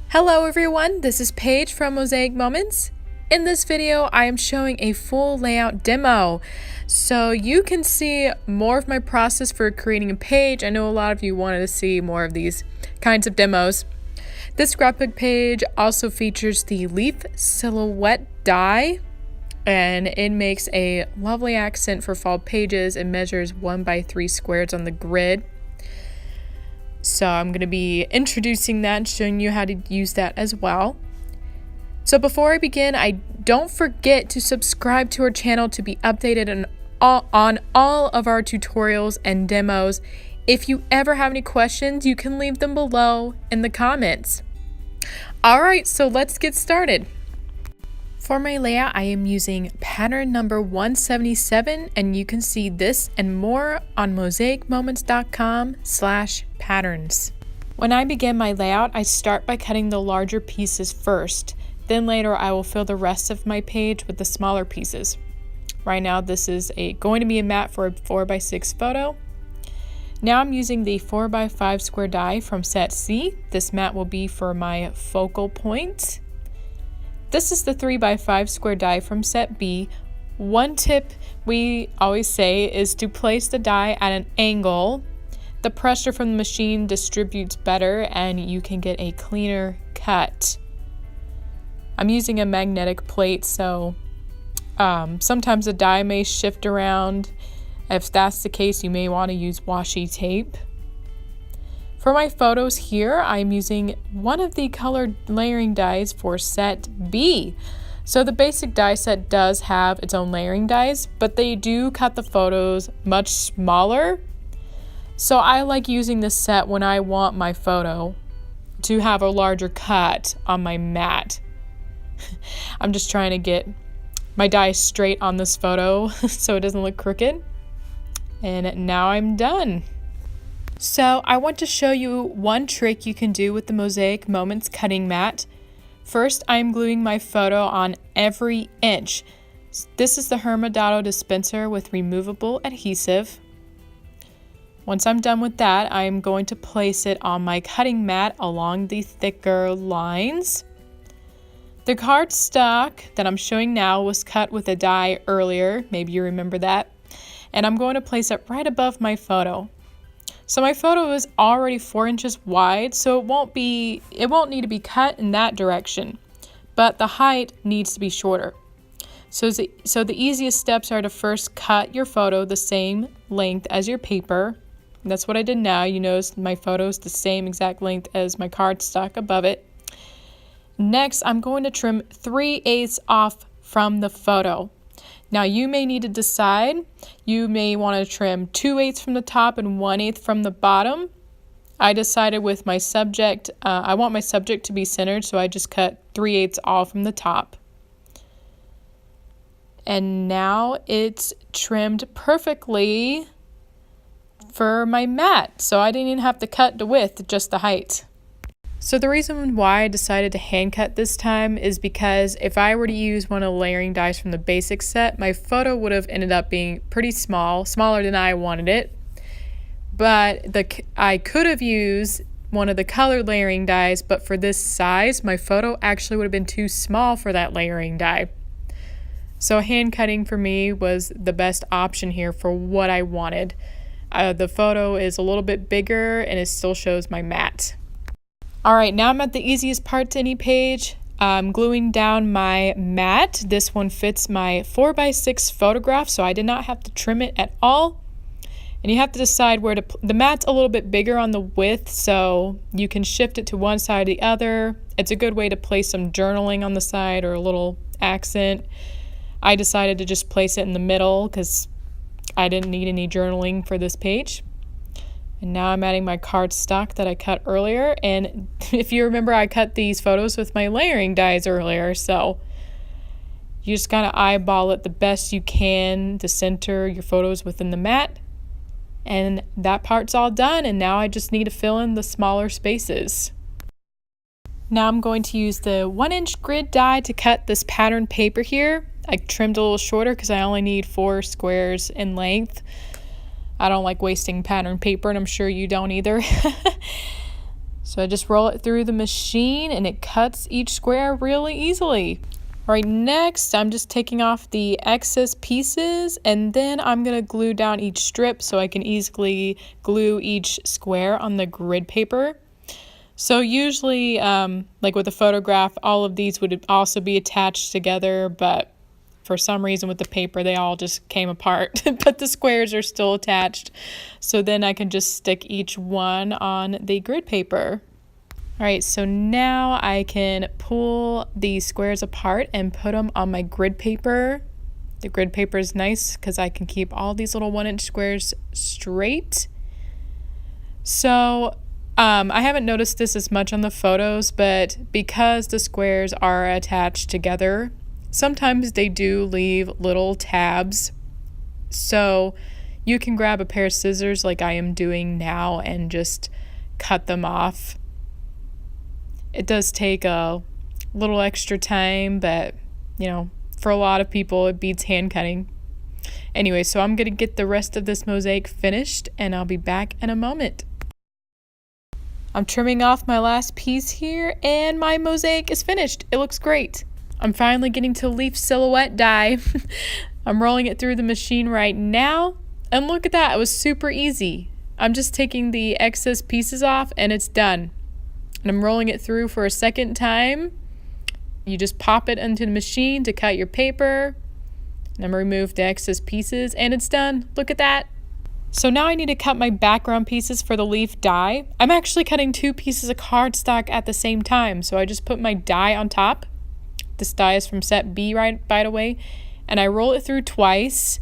Hello everyone, this is Paige from Mosaic Moments. In this video, I am showing a full layout demo. So you can see more of my process for creating a page. I know a lot of you wanted to see more of these kinds of demos. This graphic page also features the leaf silhouette die, and it makes a lovely accent for fall pages. It measures 1x3 squares on the grid. So I'm going to be introducing that and showing you how to use that as well. So before I begin, don't forget to subscribe to our channel to be updated on all of our tutorials and demos. If you ever have any questions, you can leave them below in the comments. Alright, so let's get started. For my layout, I am using pattern number 177, and you can see this and more on mosaicmoments.com/patterns. When I begin my layout, I start by cutting the larger pieces first. Then later, I will fill the rest of my page with the smaller pieces. Right now, this is going to be a mat for a 4x6 photo. Now I'm using the 4x5 square die from set C. This mat will be for my focal point. This is the 3x5 square die from set B. One tip we always say is to place the die at an angle. The pressure from the machine distributes better and you can get a cleaner cut. I'm using a magnetic plate, so sometimes the die may shift around. If that's the case, you may want to use washi tape. For my photos here, I'm using one of the colored layering dies for set B. So the basic die set does have its own layering dies, but they do cut the photos much smaller. So I like using this set when I want my photo to have a larger cut on my mat. I'm just trying to get my die straight on this photo so it doesn't look crooked. And now I'm done. So I want to show you one trick you can do with the Mosaic Moments cutting mat. First, I'm gluing my photo on every inch. This is the Herma Dotto dispenser with removable adhesive. Once I'm done with that, I'm going to place it on my cutting mat along the thicker lines. The cardstock that I'm showing now was cut with a die earlier, maybe you remember that, and I'm going to place it right above my photo. So my photo is already 4 inches wide, so it won't need to be cut in that direction, but the height needs to be shorter. So the easiest steps are to first cut your photo the same length as your paper. And that's what I did now. You notice my photo is the same exact length as my cardstock above it. Next, I'm going to trim 3/8 off from the photo. Now you may need to decide. You may want to trim 2/8 from the top and 1/8 from the bottom. I decided with my subject, I want my subject to be centered, so I just cut 3/8 off from the top. And now it's trimmed perfectly for my mat, so I didn't even have to cut the width, just the height. So the reason why I decided to hand cut this time is because if I were to use one of the layering dies from the basic set, my photo would have ended up being pretty small, smaller than I wanted it. But I could have used one of the colored layering dies, but for this size, my photo actually would have been too small for that layering die. So hand cutting for me was the best option here for what I wanted. The photo is a little bit bigger and it still shows my mat. Alright, now I'm at the easiest part to any page. I'm gluing down my mat. This one fits my 4x6 photograph, so I did not have to trim it at all. And you have to decide where to the mat's a little bit bigger on the width, so you can shift it to one side or the other. It's a good way to place some journaling on the side or a little accent. I decided to just place it in the middle because I didn't need any journaling for this page. And now I'm adding my cardstock that I cut earlier. And if you remember, I cut these photos with my layering dies earlier. So you just gotta eyeball it the best you can to center your photos within the mat. And that part's all done. And now I just need to fill in the smaller spaces. Now I'm going to use the 1-inch grid die to cut this pattern paper here. I trimmed a little shorter because I only need 4 squares in length. I don't like wasting pattern paper, and I'm sure you don't either. So I just roll it through the machine and it cuts each square really easily. All right, next I'm just taking off the excess pieces and then I'm gonna glue down each strip so I can easily glue each square on the grid paper. So usually, like with a photograph, all of these would also be attached together, but for some reason with the paper, they all just came apart, but the squares are still attached. So then I can just stick each one on the grid paper. All right, so now I can pull the squares apart and put them on my grid paper. The grid paper is nice because I can keep all these little 1-inch squares straight. So I haven't noticed this as much on the photos, but because the squares are attached together, sometimes they do leave little tabs. So you can grab a pair of scissors like I am doing now and just cut them off. It does take a little extra time, but you know, for a lot of people it beats hand cutting. Anyway, so I'm gonna get the rest of this mosaic finished and I'll be back in a moment. I'm trimming off my last piece here and my mosaic is finished. It looks great. I'm finally getting to leaf silhouette die. I'm rolling it through the machine right now and look at that, it was super easy. I'm just taking the excess pieces off and it's done. And I'm rolling it through for a second time. You just pop it into the machine to cut your paper. And I'm gonna remove the excess pieces and it's done. Look at that. So now I need to cut my background pieces for the leaf die. I'm actually cutting 2 pieces of cardstock at the same time. So I just put my die on top. This die is from set B, by the way. And I roll it through twice.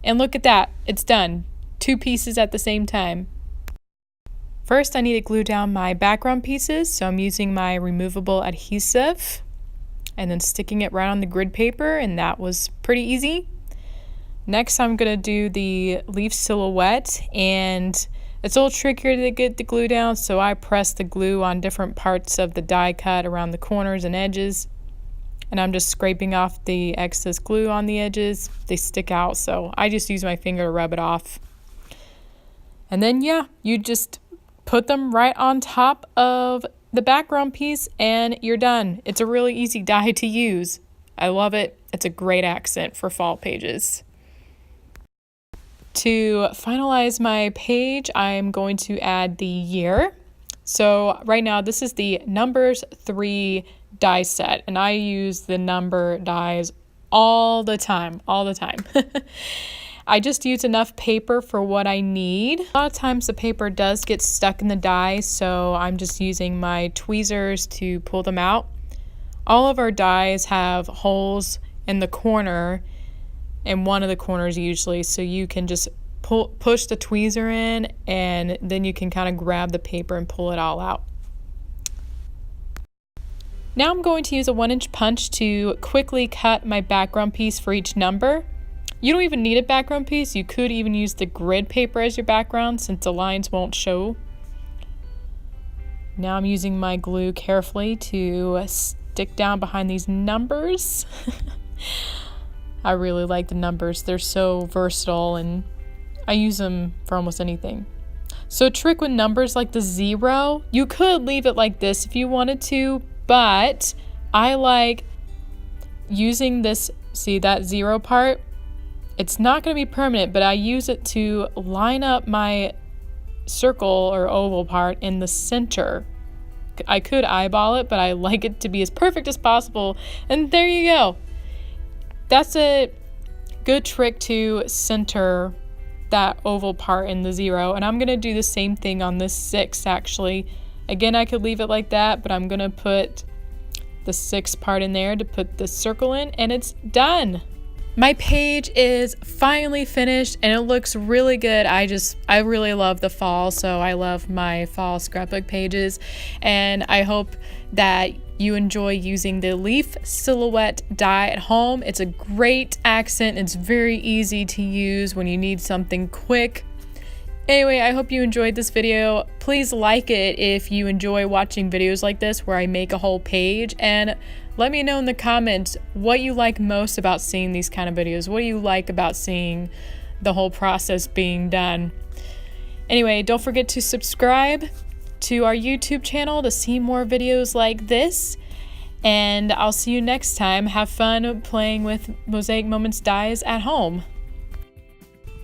And look at that, it's done. 2 pieces at the same time. First, I need to glue down my background pieces, so I'm using my removable adhesive and then sticking it right on the grid paper, and that was pretty easy. Next, I'm going to do the leaf silhouette, and it's a little trickier to get the glue down, so I press the glue on different parts of the die cut around the corners and edges, and I'm just scraping off the excess glue on the edges. They stick out, so I just use my finger to rub it off. And then, yeah, you just put them right on top of the background piece and you're done. It's a really easy die to use. I love it. It's a great accent for fall pages. To finalize my page, I'm going to add the year. So right now this is the numbers 3 die set and I use the number dies all the time. I just use enough paper for what I need. A lot of times the paper does get stuck in the die, so I'm just using my tweezers to pull them out. All of our dies have holes in the corner, in one of the corners usually, so you can just push the tweezer in and then you can kind of grab the paper and pull it all out. Now I'm going to use a 1-inch punch to quickly cut my background piece for each number. You don't even need a background piece. You could even use the grid paper as your background since the lines won't show. Now I'm using my glue carefully to stick down behind these numbers. I really like the numbers. They're so versatile and I use them for almost anything. So a trick with numbers like the 0, you could leave it like this if you wanted to, but I like using this, see that 0 part? It's not going to be permanent, but I use it to line up my circle or oval part in the center. I could eyeball it, but I like it to be as perfect as possible. And there you go. That's a good trick to center that oval part in the 0. And I'm going to do the same thing on this 6 actually. Again, I could leave it like that, but I'm going to put the 6 part in there to put the circle in, and it's done. My page is finally finished and it looks really good. I really love the fall, so I love my fall scrapbook pages, and I hope that you enjoy using the leaf silhouette die at home. It's a great accent. It's very easy to use when you need something quick. Anyway, I hope you enjoyed this video. Please like it if you enjoy watching videos like this where I make a whole page, and let me know in the comments what you like most about seeing these kind of videos. What do you like about seeing the whole process being done? Anyway, don't forget to subscribe, to our YouTube channel to see more videos like this. And I'll see you next time. Have fun playing with Mosaic Moments dies at home.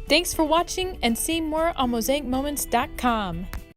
Thanks for watching, and see more on mosaicmoments.com.